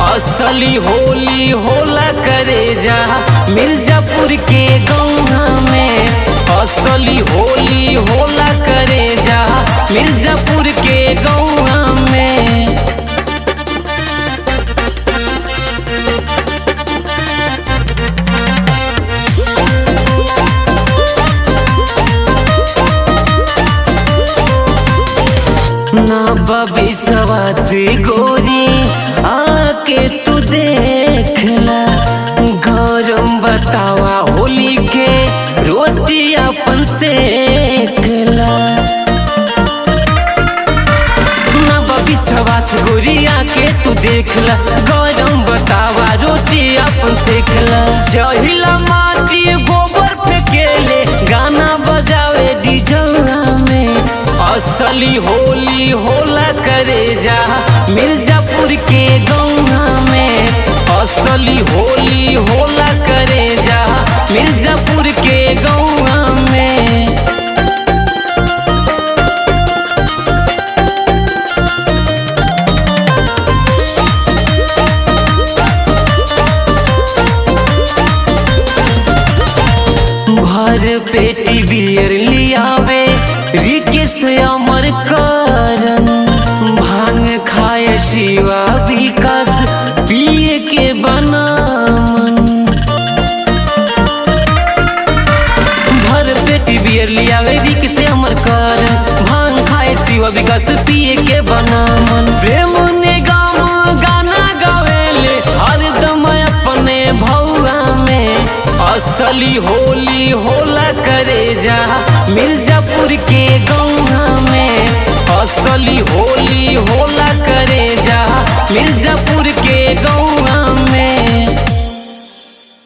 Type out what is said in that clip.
असली होली होला करे जा मिर्जापुर के गौवा में। असली होली होला करे जा मिर्जापुर के गौवा में। ना बबिसवा से गोरी आके तू देखला, गरम बतावा होली के रोटी अपन सेकला। ना बबिसवा से गोरी आके तू देखला, गरम बतावा रोटी अपन सेकला। जहिला माटी गोबर फेंकेले गाना बजावे डीजवा में। असली होली होला करे जा मिर्जापुर के गौवा में। असली होली होला करे जा मिर्जापुर के गौवा में। भर पेटी बियर लियावे रिकेश अमर करन। भांग खाए शिवा विकास पिए के बनामन। भर पेटी बियर लियावे रिकेश अमर करन। भांग खाए शिवा विकास पिए के बनामन। प्रेम ने गाना गावेले हरदम अपने भौवा में। असली होली होला करे जा मिर्जापुर के गौवा में। असली होली हो